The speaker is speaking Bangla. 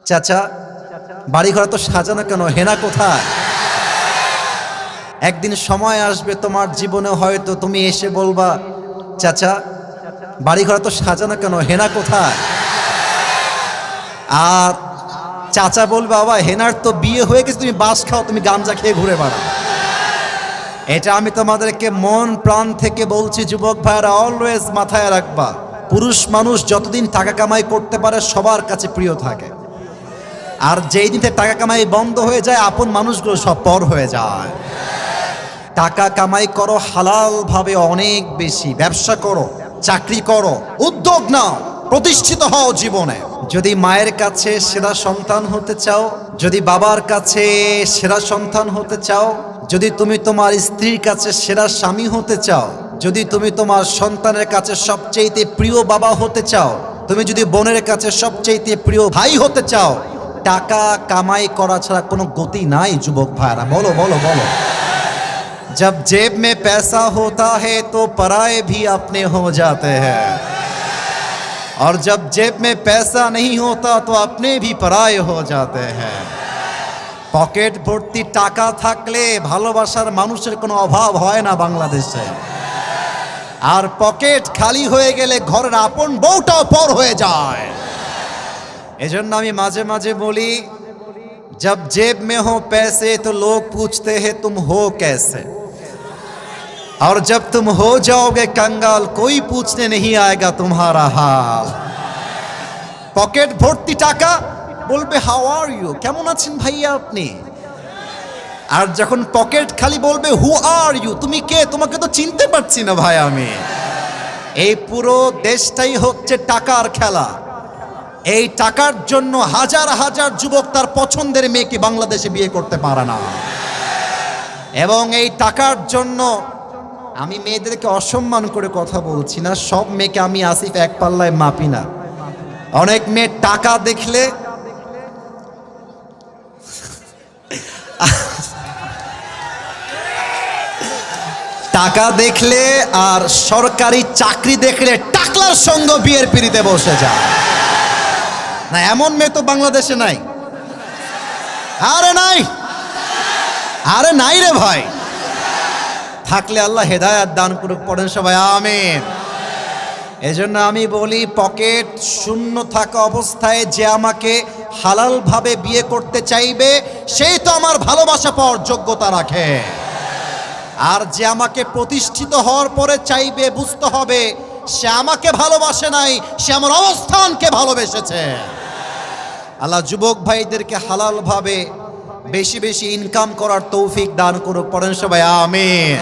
চাচা বাড়িঘর তো সাজানো কেন, হেনা কোথায়? একদিন সময় আসবে তোমার জীবনে, হয়তো তুমি এসে বলবা, চাচা বাড়িঘর তো সাজানো কেন, হেনা কোথায়? আর চাচা বলবে, বাবা হেনার তো বিয়ে হয়ে গেছে, তুমি বাস খাও, তুমি গাঞ্জা খেয়ে ঘুরে বেড়াও। এটা আমি তোমাদেরকে মন প্রাণ থেকে বলছি, যুবক ভাইরা অলওয়েজ মাথায় রাখবা, পুরুষ মানুষ যতদিন টাকা কামাই করতে পারে সবার কাছে প্রিয় থাকে, আর যেই দিন টাকা কামাই বন্ধ হয়ে যায় আপন মানুষগুলো সব পর হয়ে যায়। টাকা কামাই করো হালাল ভাবে, অনেক বেশি ব্যবসা করো, চাকরি করো, উদ্যোগ নাও, প্রতিষ্ঠিত হও জীবনে। যদি মায়ের কাছে সেরা সন্তান হতে চাও, যদি বাবার কাছে সেরা সন্তান হতে চাও, যদি তুমি তোমার স্ত্রীর কাছে সেরা স্বামী হতে চাও, যদি তুমি তোমার সন্তানের কাছে সবচেয়ে প্রিয় বাবা হতে চাও, তুমি যদি বোনের কাছে সবচেয়ে প্রিয় ভাই হতে চাও, টাকা কামাই করা ছাড়া কোনো গতি নাই যুবক ভাইরা। বলো বলো বলো। जब जेब में पैसा होता है तो पराये भी अपने हो जाते हैं, और जब जेब में पैसा नहीं होता तो अपने भी पराये हो जाते हैं। পকেট ভর্তি টাকা থাকলে ভালোবাসার মানুষের কোনো অভাব হয় না বাংলাদেশে, আর পকেট খালি হয়ে গেলে ঘরের আপন বউটাও পর হয়ে যায়। এজন্য আমি মাঝে মাঝে বলি, जब जेब में हो पैसे तो लोग पूछते हैं तुम हो कैसे, और जब तुम हो जाओगे कंगाल कोई पूछने नहीं आएगा तुम्हारा हाल। পকেট ভর্তি টাকা, বলবে হাউ আর ইউ, কেমন আছেন ভাইয়া আপনি, আর যখন পকেট খালি বলবে হু আর ইউ, তুমি কে, তোমাকে তো চিনতে পারছি না ভাই আমি। এই পুরো দেশটাই হচ্ছে টাকার খেলা। এই টাকার জন্য হাজার হাজার যুবক তার পছন্দের মেয়েকে বাংলাদেশে বিয়ে করতে পারে না, এবং এই টাকার জন্য আমি মেয়েদেরকে অসম্মান করে কথা বলছি না, সব মেয়েকে আমি আসিফ এক পাল্লায় মাপি না। অনেক মেয়ে টাকা দেখলে টাকা দেখলে আর সরকারি চাকরি দেখলে টাকলার সঙ্গ বিয়ের পিড়িতে বসে যায় না, এমন মেয়ে তো বাংলাদেশে নাই। আরে নাই, আরে নাই রে ভাই, থাকলে আল্লাহ হেদায়েত দান করুক, পড়েন সবাই আমিন। এজন্য আমি বলি, পকেট শূন্য থাকা অবস্থায় যে আমাকে হালাল ভাবে বিয়ে করতে চাইবে সেই তো আমার ভালোবাসা পাওয়ার যোগ্যতা রাখে, আর যে আমাকে প্রতিষ্ঠিত হওয়ার পরে চাইবে, বুঝতে হবে সে আমাকে ভালোবাসে নাই, সে আমার অবস্থানকে ভালোবেসেছে। আল্লাহ যুবক ভাইদেরকে হালাল ভাবে বেশি বেশি ইনকাম করার তৌফিক দান করুক, পড়েন সবাই আমিন।